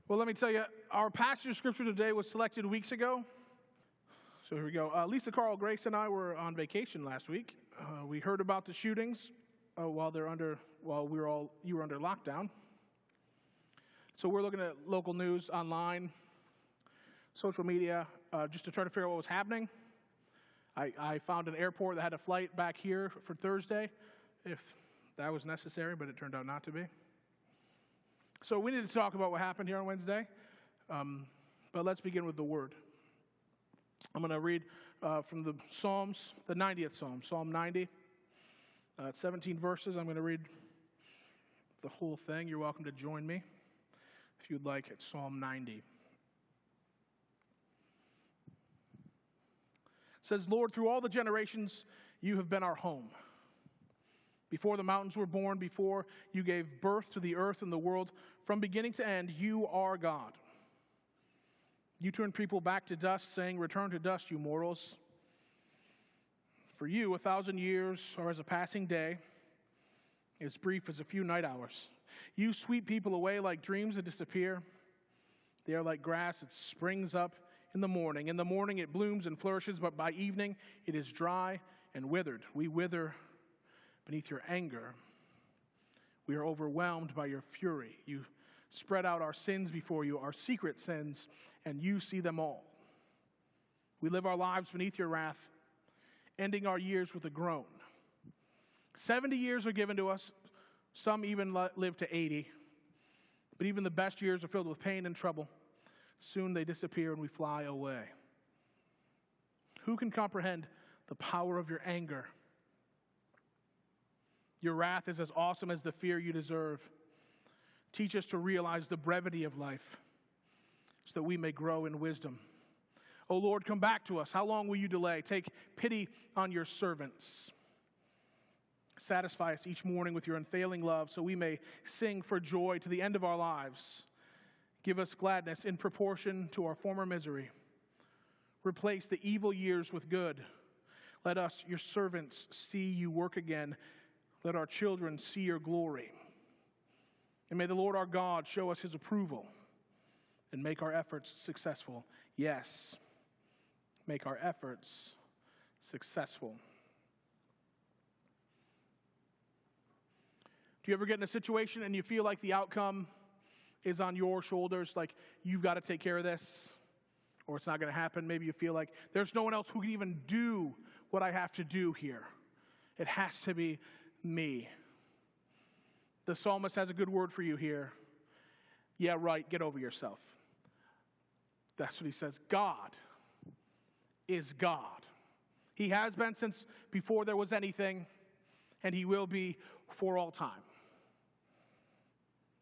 Well, let me tell you, our passage of scripture today was selected weeks ago. So here we go. Lisa, Carl, Grace, and I were on vacation last week. We heard about the shootings while you were under lockdown. So we're looking at local news online, social media, just to try to figure out what was happening. I found an airport that had a flight back here for Thursday, if that was necessary, but it turned out not to be. So we need to talk about what happened here on Wednesday, but let's begin with the Word. I'm going to read from the Psalms, the 90th Psalm, Psalm 90. 17 verses. I'm going to read the whole thing. You're welcome to join me if you'd like at Psalm 90. It says, Lord, through all the generations, you have been our home. Before the mountains were born, before you gave birth to the earth and the world, from beginning to end, you are God. You turn people back to dust, saying, return to dust, you mortals. For you, 1,000 years are as a passing day, as brief as a few night hours. You sweep people away like dreams that disappear. They are like grass that springs up in the morning. In the morning it blooms and flourishes, but by evening it is dry and withered. We wither beneath your anger. We are overwhelmed by your fury. You spread out our sins before you, our secret sins, and you see them all. We live our lives beneath your wrath, ending our years with a groan. 70 years are given to us. Some even live to 80. But even the best years are filled with pain and trouble. Soon they disappear and we fly away. Who can comprehend the power of your anger? Your wrath is as awesome as the fear you deserve. Teach us to realize the brevity of life so that we may grow in wisdom. O Lord, come back to us. How long will you delay? Take pity on your servants. Satisfy us each morning with your unfailing love so we may sing for joy to the end of our lives. Give us gladness in proportion to our former misery. Replace the evil years with good. Let us, your servants, see you work again. Let our children see your glory. And may the Lord our God show us his approval and make our efforts successful. Yes, make our efforts successful. Do you ever get in a situation and you feel like the outcome is on your shoulders, like you've got to take care of this, or it's not going to happen? Maybe you feel like there's no one else who can even do what I have to do here. It has to be me. The psalmist has a good word for you here. Yeah, right, get over yourself. That's what he says. God is God. He has been since before there was anything, and he will be for all time.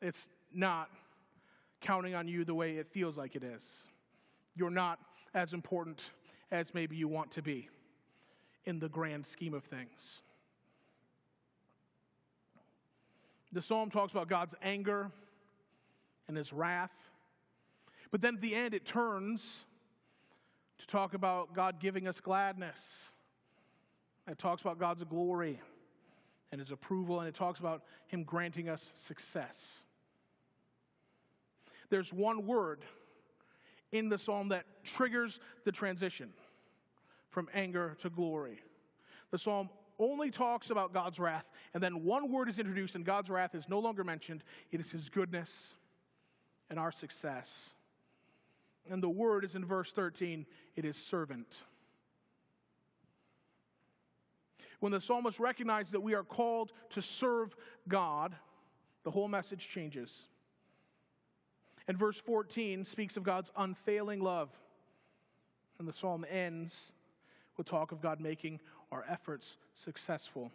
It's not counting on you the way it feels like it is. You're not as important as maybe you want to be in the grand scheme of things. The psalm talks about God's anger and his wrath. But then at the end it turns to talk about God giving us gladness. It talks about God's glory and his approval, and it talks about him granting us success. There's one word in the psalm that triggers the transition from anger to glory. The psalm only talks about God's wrath, and then one word is introduced, and God's wrath is no longer mentioned. It is his goodness and our success. And the word is in verse 13. It is servant. When the psalmist recognizes that we are called to serve God, the whole message changes. And verse 14 speaks of God's unfailing love. And the psalm ends with talk of God making our efforts successful.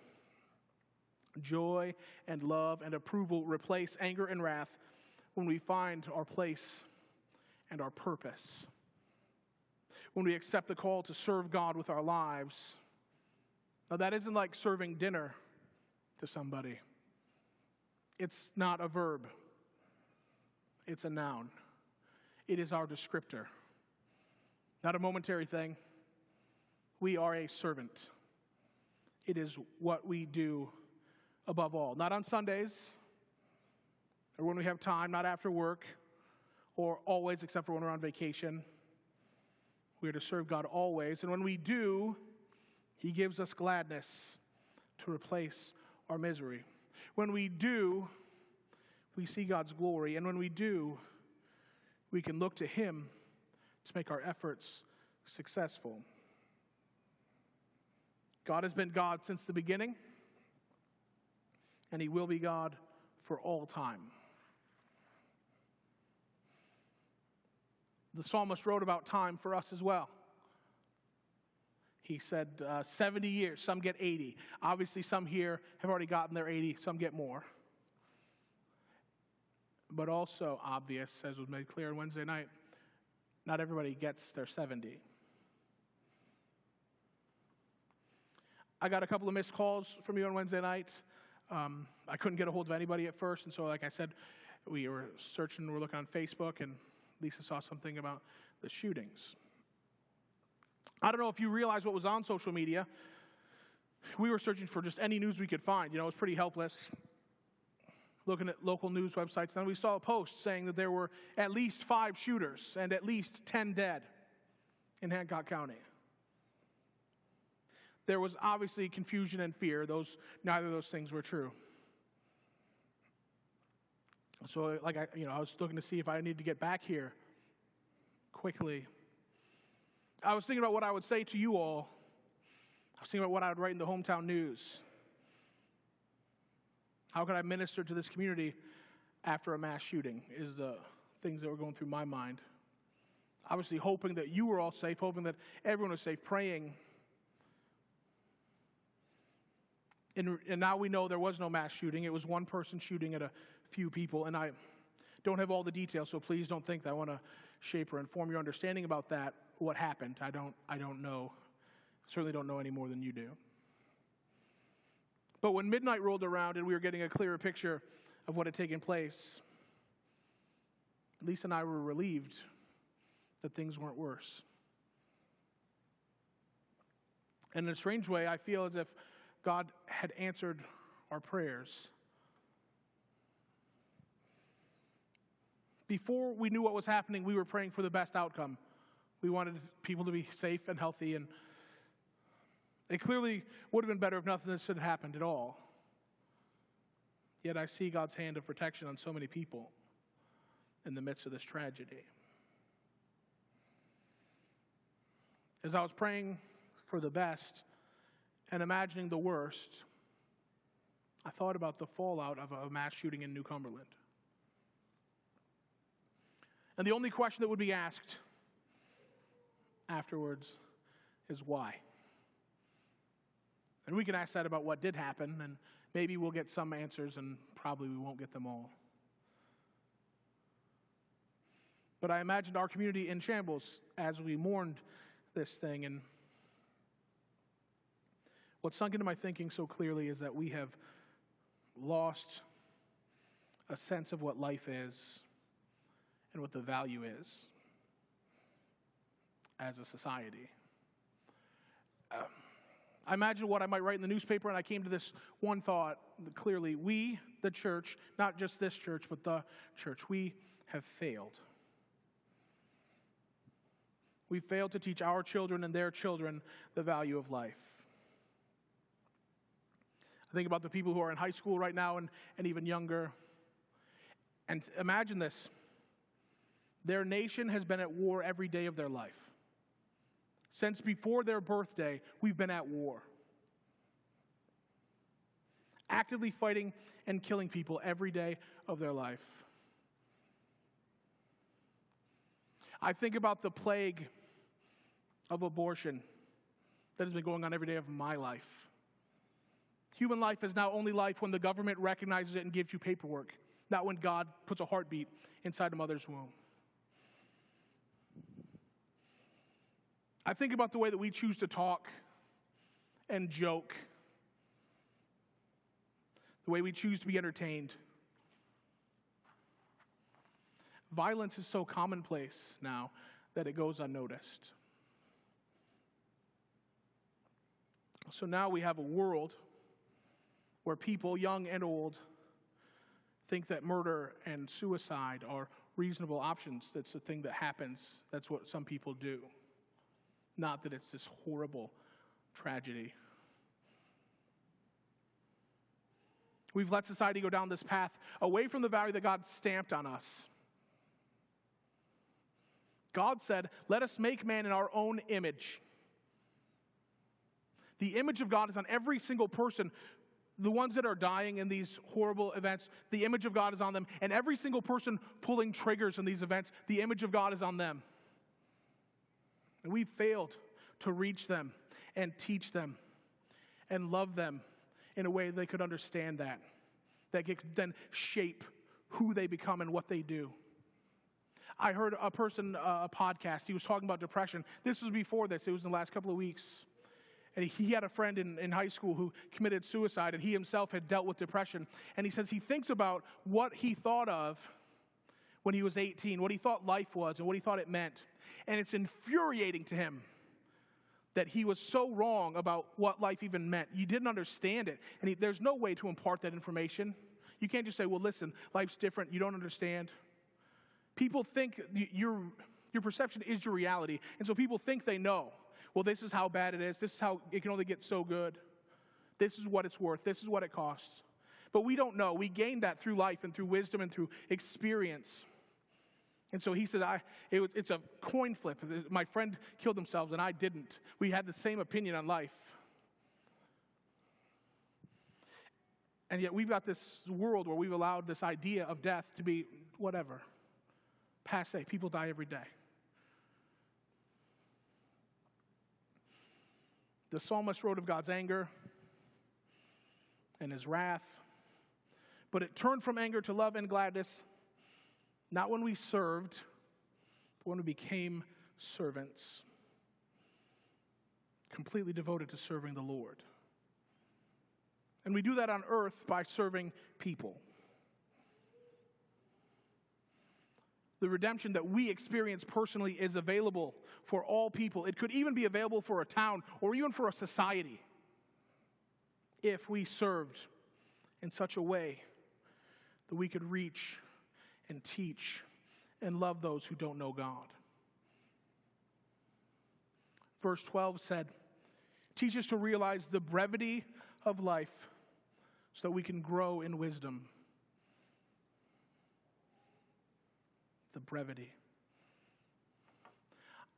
Joy and love and approval replace anger and wrath when we find our place and our purpose. When we accept the call to serve God with our lives. Now that isn't like serving dinner to somebody. It's not a verb. It's a noun. It is our descriptor. Not a momentary thing. We are a servant. It is what we do above all. Not on Sundays or when we have time, not after work. or always except for when we're on vacation. We are to serve God always. And when we do, He gives us gladness to replace our misery. When we do, we see God's glory. And when we do, we can look to Him to make our efforts successful. God has been God since the beginning, and He will be God for all time. The psalmist wrote about time for us as well. He said 70 years, some get 80. Obviously, some here have already gotten their 80, some get more. But also obvious, as was made clear on Wednesday night, not everybody gets their 70. I got a couple of missed calls from you on Wednesday night. I couldn't get a hold of anybody at first, and so like I said, we were searching, we're looking on Facebook, and Lisa saw something about the shootings. I don't know if you realize what was on social media. We were searching for just any news we could find. It was pretty helpless. Looking at local news websites, then we saw a post saying that there were at least 5 shooters and at least 10 dead in Hancock County. There was obviously confusion and fear. Neither of those things were true. So, I was looking to see if I needed to get back here quickly. I was thinking about what I would say to you all. I was thinking about what I would write in the hometown news. How could I minister to this community after a mass shooting is the things that were going through my mind. Obviously hoping that you were all safe, hoping that everyone was safe, praying. And now we know there was no mass shooting. It was one person shooting at a few people. And I don't have all the details, so please don't think that I want to shape or inform your understanding about that, what happened. I don't know. Certainly don't know any more than you do. But when midnight rolled around and we were getting a clearer picture of what had taken place, Lisa and I were relieved that things weren't worse. And in a strange way, I feel as if God had answered our prayers. Before we knew what was happening, we were praying for the best outcome. We wanted people to be safe and healthy, and it clearly would have been better if nothing of this had happened at all. Yet I see God's hand of protection on so many people in the midst of this tragedy. As I was praying for the best and imagining the worst, I thought about the fallout of a mass shooting in New Cumberland. And the only question that would be asked afterwards is why? And we can ask that about what did happen, and maybe we'll get some answers, and probably we won't get them all. But I imagined our community in shambles as we mourned this thing, and what sunk into my thinking so clearly is that we have lost a sense of what life is and what the value is as a society. I imagine what I might write in the newspaper, and I came to this one thought clearly. We, the church, not just this church, but the church, we have failed. We failed to teach our children and their children the value of life. I think about the people who are in high school right now and even younger. And imagine this. Their nation has been at war every day of their life. Since before their birthday, we've been at war. Actively fighting and killing people every day of their life. I think about the plague of abortion that has been going on every day of my life. Human life is now only life when the government recognizes it and gives you paperwork, not when God puts a heartbeat inside a mother's womb. I think about the way that we choose to talk and joke, the way we choose to be entertained. Violence is so commonplace now that it goes unnoticed. So now we have a world where people, young and old, think that murder and suicide are reasonable options. That's the thing that happens. That's what some people do. Not that it's this horrible tragedy. We've let society go down this path away from the value that God stamped on us. God said, let us make man in our own image. The image of God is on every single person. The ones that are dying in these horrible events, the image of God is on them. And every single person pulling triggers in these events, the image of God is on them. And we failed to reach them and teach them and love them in a way they could understand that could then shape who they become and what they do. I heard a person, a podcast, he was talking about depression. This was before this. It was in the last couple of weeks. And he had a friend in high school who committed suicide, and he himself had dealt with depression. And he says he thinks about what he thought of when he was 18, what he thought life was, and what he thought it meant. And it's infuriating to him that he was so wrong about what life even meant. You didn't understand it. And there's no way to impart that information. You can't just say, well, listen, life's different. You don't understand. People think your perception is your reality. And so people think they know. Well, this is how bad it is. This is how it can only get so good. This is what it's worth. This is what it costs. But we don't know. We gain that through life and through wisdom and through experience. And so he said, it's a coin flip. My friend killed themselves and I didn't. We had the same opinion on life. And yet we've got this world where we've allowed this idea of death to be whatever. Passé. People die every day. The psalmist wrote of God's anger and his wrath, but it turned from anger to love and gladness, not when we served, but when we became servants, completely devoted to serving the Lord. And we do that on earth by serving people. The redemption that we experience personally is available for all people. It could even be available for a town or even for a society if we served in such a way that we could reach and teach and love those who don't know God. Verse 12 said, teach us to realize the brevity of life so that we can grow in wisdom. The brevity.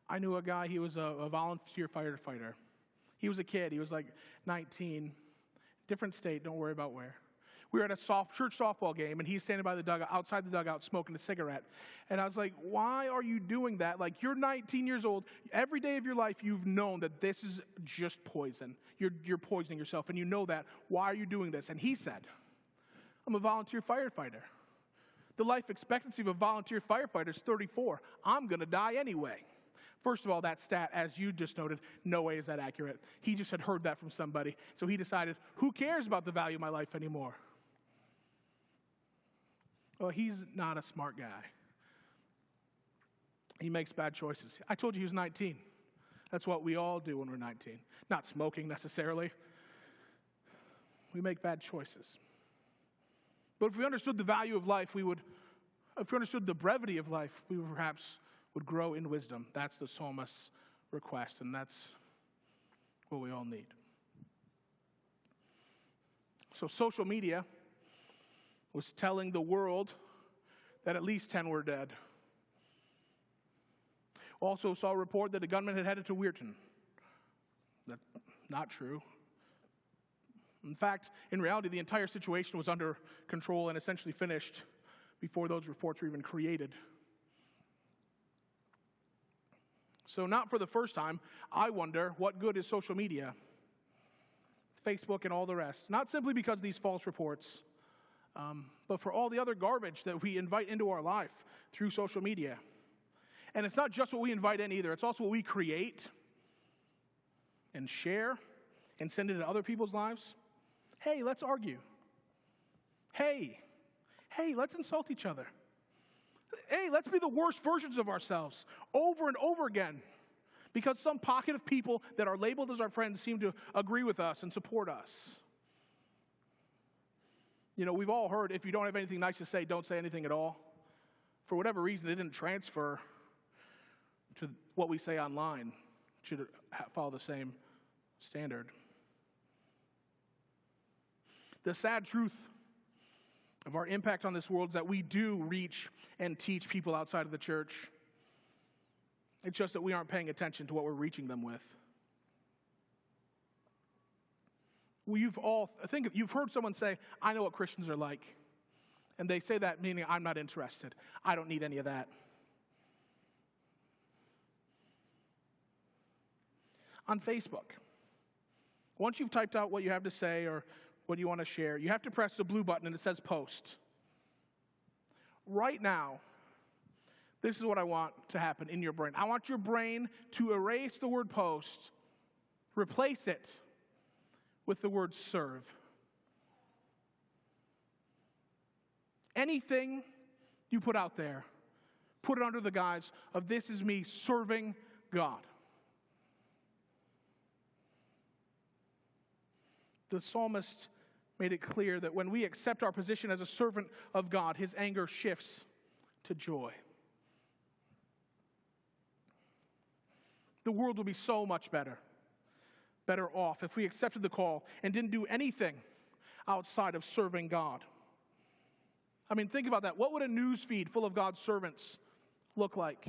I knew a guy, he was a volunteer firefighter. He was a kid, he was like 19, different state, don't worry about where. We were at a church softball game, and he's standing by the dugout, outside the dugout, smoking a cigarette. And I was like, why are you doing that? Like, you're 19 years old. Every day of your life, you've known that this is just poison. You're poisoning yourself, and you know that. Why are you doing this? And he said, I'm a volunteer firefighter. The life expectancy of a volunteer firefighter is 34. I'm going to die anyway. First of all, that stat, as you just noted, no way is that accurate. He just had heard that from somebody. So he decided, who cares about the value of my life anymore? Well, he's not a smart guy. He makes bad choices. I told you he was 19. That's what we all do when we're 19. Not smoking necessarily. We make bad choices. But if we understood the value of life, if we understood the brevity of life, we perhaps would grow in wisdom. That's the psalmist's request, and that's what we all need. So social media was telling the world that at least 10 were dead. Also saw a report that a gunman had headed to Weirton. That's not true. In fact, in reality, the entire situation was under control and essentially finished before those reports were even created. So not for the first time, I wonder, what good is social media? Facebook and all the rest. Not simply because of these false reports, but for all the other garbage that we invite into our life through social media. And it's not just what we invite in either. It's also what we create and share and send into other people's lives. Hey, let's argue. Hey, let's insult each other. Hey, let's be the worst versions of ourselves over and over again because some pocket of people that are labeled as our friends seem to agree with us and support us. You know, we've all heard, if you don't have anything nice to say, don't say anything at all. for whatever reason, it didn't transfer to what we say online. It should follow the same standard. The sad truth of our impact on this world is that we do reach and teach people outside of the church. It's just that we aren't paying attention to what we're reaching them with. I think you've heard someone say, I know what Christians are like. And they say that meaning, I'm not interested. I don't need any of that. On Facebook, once you've typed out what you have to say or what you want to share, you have to press the blue button and it says post. Right now, this is what I want to happen in your brain. I want your brain to erase the word post, replace it with the word serve. Anything you put out there, put it under the guise of this is me serving God. The psalmist made it clear that when we accept our position as a servant of God, his anger shifts to joy. The world would be so much better off if we accepted the call and didn't do anything outside of serving God. I mean, think about that. What would a news feed full of God's servants look like?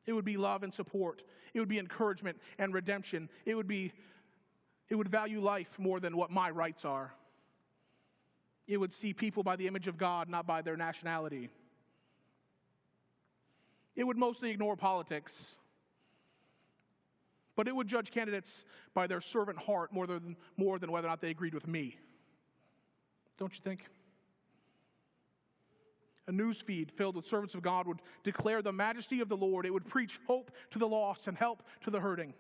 It would be love and support. It would be encouragement and redemption. It would value life more than what my rights are. It would see people by the image of God, not by their nationality. It would mostly ignore politics. But it would judge candidates by their servant heart more than whether or not they agreed with me. Don't you think? A news feed filled with servants of God would declare the majesty of the Lord. It would preach hope to the lost and help to the hurting.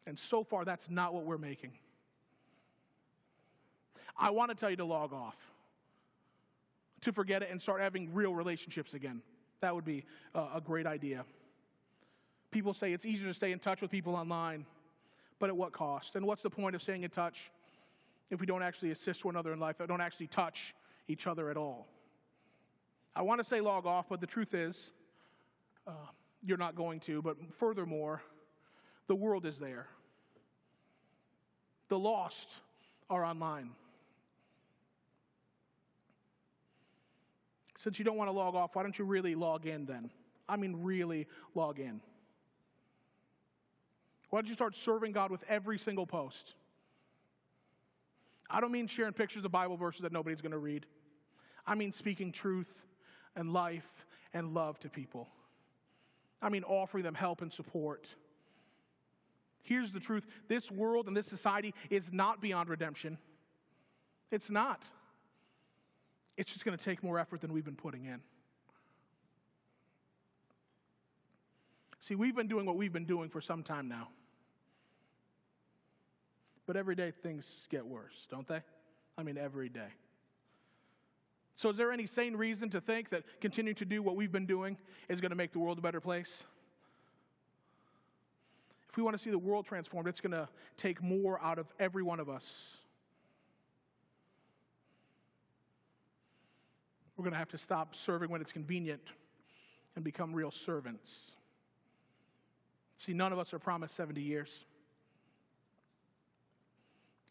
And so far, that's not what we're making. I want to tell you to log off, to forget it and start having real relationships again. That would be a great idea. People say it's easier to stay in touch with people online, but at what cost? And what's the point of staying in touch if we don't actually assist one another in life, if we don't actually touch each other at all? I want to say log off, but the truth is, you're not going to. But furthermore, the world is there. The lost are online. Since you don't want to log off, why don't you really log in then? I mean really log in. Why don't you start serving God with every single post? I don't mean sharing pictures of Bible verses that nobody's going to read. I mean speaking truth and life and love to people. I mean offering them help and support. Here's the truth. This world and this society is not beyond redemption. It's not. It's just going to take more effort than we've been putting in. See, we've been doing what we've been doing for some time now. But every day things get worse, don't they? I mean, every day. So is there any sane reason to think that continuing to do what we've been doing is going to make the world a better place? If we want to see the world transformed, it's going to take more out of every one of us. We're going to have to stop serving when it's convenient and become real servants. See, none of us are promised 70 years.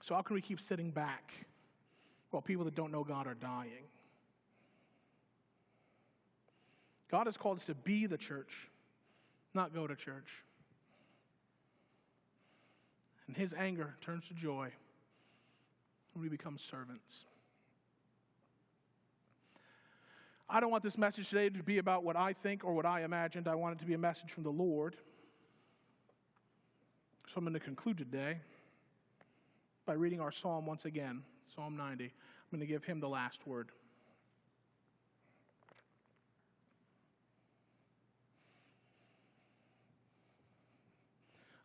So how can we keep sitting back while people that don't know God are dying? God has called us to be the church, not go to church. And his anger turns to joy when we become servants. I don't want this message today to be about what I think or what I imagined. I want it to be a message from the Lord. So I'm going to conclude today by reading our psalm once again, Psalm 90. I'm going to give him the last word.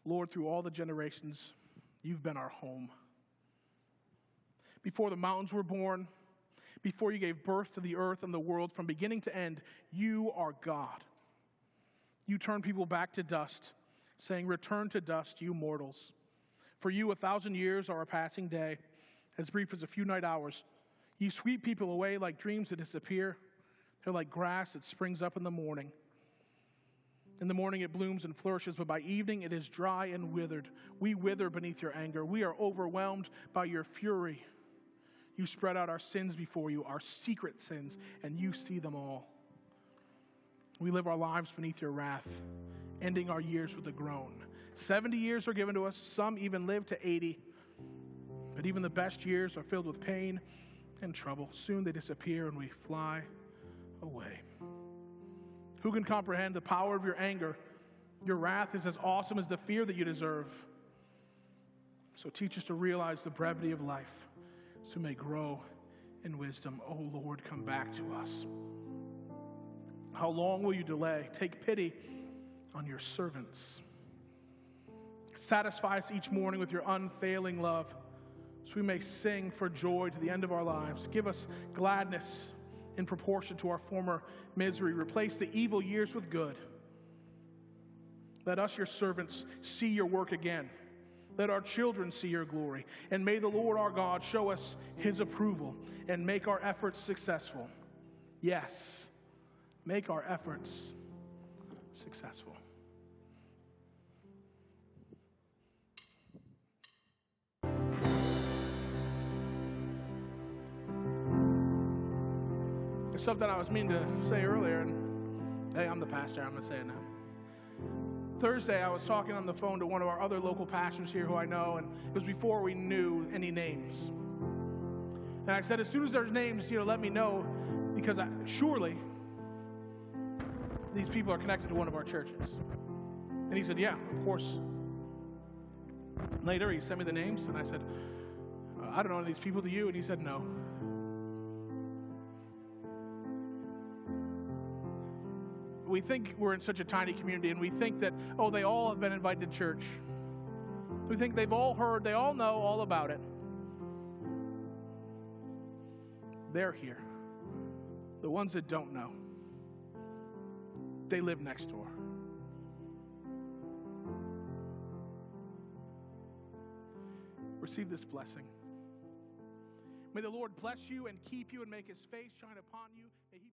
Lord, through all the generations, you've been our home. Before the mountains were born, before you gave birth to the earth and the world, from beginning to end, you are God. You turn people back to dust, saying, return to dust, you mortals. For you, 1,000 years are a passing day, as brief as a few night hours. You sweep people away like dreams that disappear. They're like grass that springs up in the morning. In the morning it blooms and flourishes, but by evening it is dry and withered. We wither beneath your anger. We are overwhelmed by your fury. You spread out our sins before you, our secret sins, and you see them all. We live our lives beneath your wrath, ending our years with a groan. 70 years are given to us. Some even live to 80. But even the best years are filled with pain and trouble. Soon they disappear and we fly away. Who can comprehend the power of your anger? Your wrath is as awesome as the fear that you deserve. So teach us to realize the brevity of life, so we may grow in wisdom. Oh Lord, come back to us. How long will you delay? Take pity on your servants. Satisfy us each morning with your unfailing love, so we may sing for joy to the end of our lives. Give us gladness in proportion to our former misery. Replace the evil years with good. Let us, your servants, see your work again. Let our children see your glory. And may the Lord our God show us his approval and make our efforts successful. Yes, make our efforts successful. There's something I was meaning to say earlier, and hey, I'm the pastor, I'm going to say it now. Thursday, I was talking on the phone to one of our other local pastors here who I know, and it was before we knew any names. And I said, as soon as there's names, let me know, because surely these people are connected to one of our churches. And he said, yeah, of course. Later, he sent me the names, and I said, I don't know any of these people, do you? And he said, no. We think we're in such a tiny community, and we think that, they all have been invited to church. We think they've all heard, they all know all about it. They're here. The ones that don't know, they live next door. Receive this blessing. May the Lord bless you and keep you and make his face shine upon you. May he